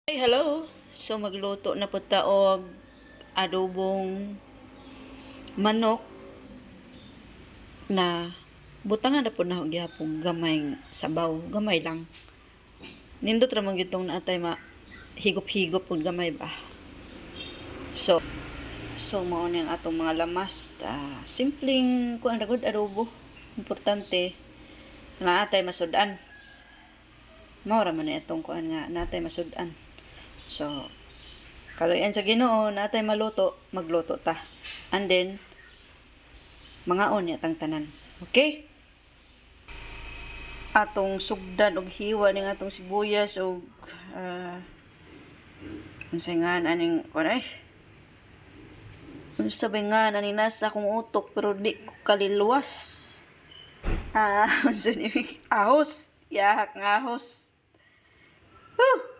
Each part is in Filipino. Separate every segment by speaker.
Speaker 1: Hey, hello. So magluto na po ta og adobong manok na butangan na po na og gyapon gamay sabaw, gamay lang. Nindot ra man gitong naatay ma higop-higop pud gamay ba. So mao ni ang atong mga lamas. Simpleng kuan ra gud adobo. Importante na atay masud-an. Mao ra man ni atong kuan nga natay masud-an. So kaluyan sa Ginoo natay maluto, magluto ta. And then mangaon niya tang tanan. Okay? Atong sugdan og hiwa ning atong sibuyas og unsay nga aning kuan unsa ba nga aning nasa akong utok pero di ko kalilwas. Unsa ni ahos, yahak nga ahos. Woo!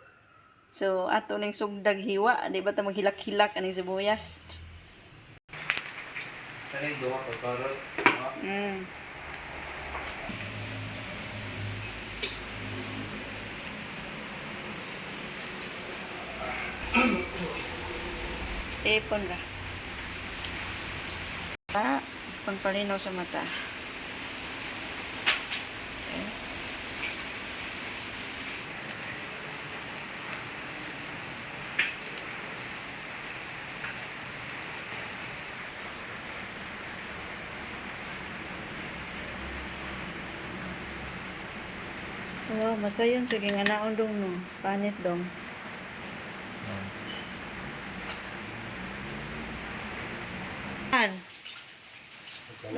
Speaker 1: So ato ning sugdag hiwa, di ba ta maghilak-hilak aning sibuyas?
Speaker 2: Kani duha ka karot.
Speaker 1: Ipon ra. Pangpalinaw sa mata. Okay. Oh, masayon sige nga naon dong no. Panit dong.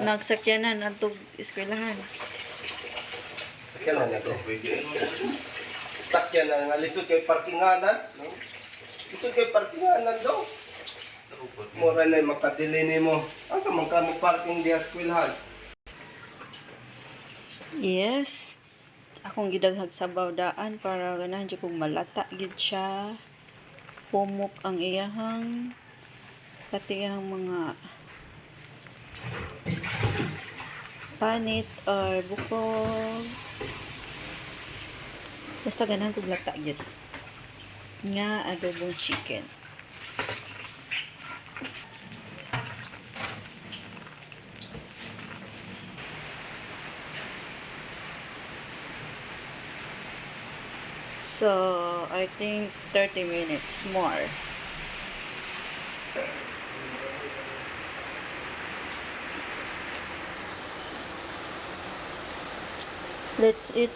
Speaker 1: Nagsakyanan atog eskwelahan.
Speaker 2: Sakyan na to. Sakyan na nga lisod kay parkinganan, no? Lisod kay parkinganan daw. Mura na makadili nimo. Asa man ka mo parking di eskwelahan?
Speaker 1: Yes. Akong gidaghag sabaw daan para ganahan jud kog malata gid siya. Pumok ang iyahang pati iyahang mga panit or bukog. Basta ganahan kog lata gid. Nga adobong chicken. So, I think 30 minutes more. Let's eat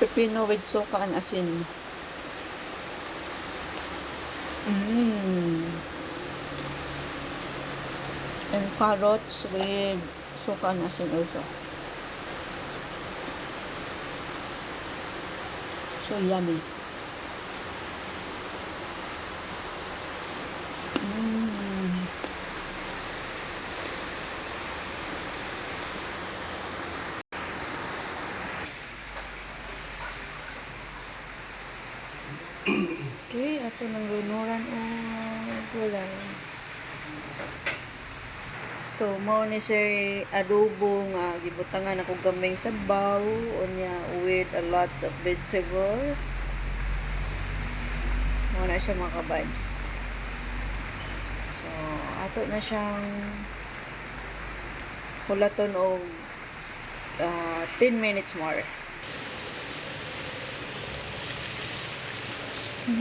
Speaker 1: pepino with soka and asin. And carrots with soka and asin also. So yummy. Okay, ato nang lunuran o gulay. So, mao ni siya adobo nga gibutangan ako gamay sabaw unya with a lots of vegetables. Mao na siya mga vibes. So, ato na siyang hulaton og 10 minutes more.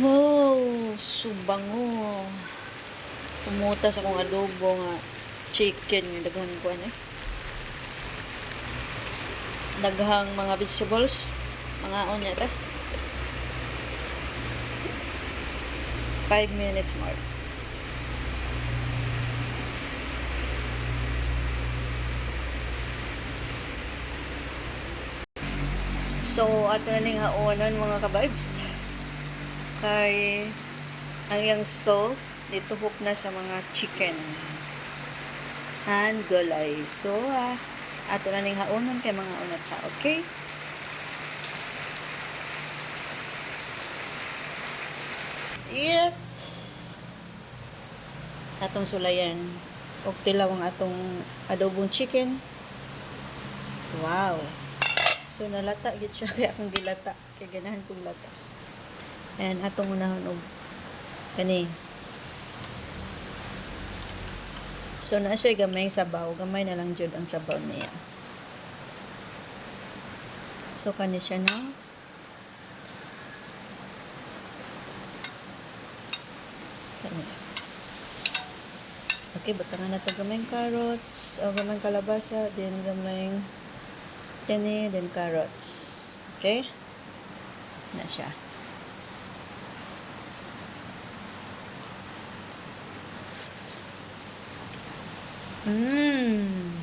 Speaker 1: Wow, subango. Pumuta sa akong adobo nga chicken yung daghang kuan daghang mga vegetables mga onya ta 5 minutes more. So ato na ning haonan mga ka-vibes kay ang yang sauce dituhok na sa mga chicken and gulay. So, ato na ning haonon kay mga unat ta, okay? That's it. Atong sulayan. Og tilaw ang atong adobong chicken. Wow. So nalata gid siya kaya akong gilata kay ganahan kong lata. And atong unahon og kani. So na siya gamay sabaw, gamay na lang jud ang sabaw niya. So kani siya na. Kani. Okay, butangan na to gamay carrots, o gamay kalabasa, then gamay kani, then carrots. Okay? Na siya. Mmm.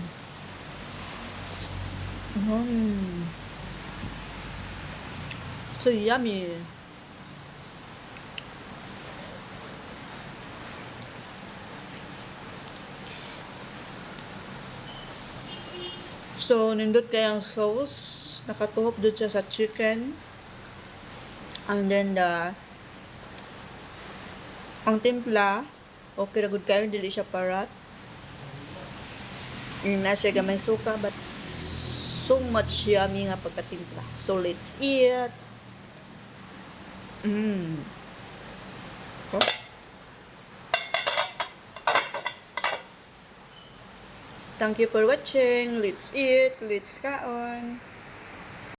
Speaker 1: So yummy. So, nindot kayang sauce. Nakatuhop doon siya sa chicken. And then, ang timpla, okay ra good kayo, dili siya parat. Na siya gamay suka, but so much yummy nga pagkatimpla. So, let's eat. Oh. Thank you for watching. Let's eat. Let's kaon.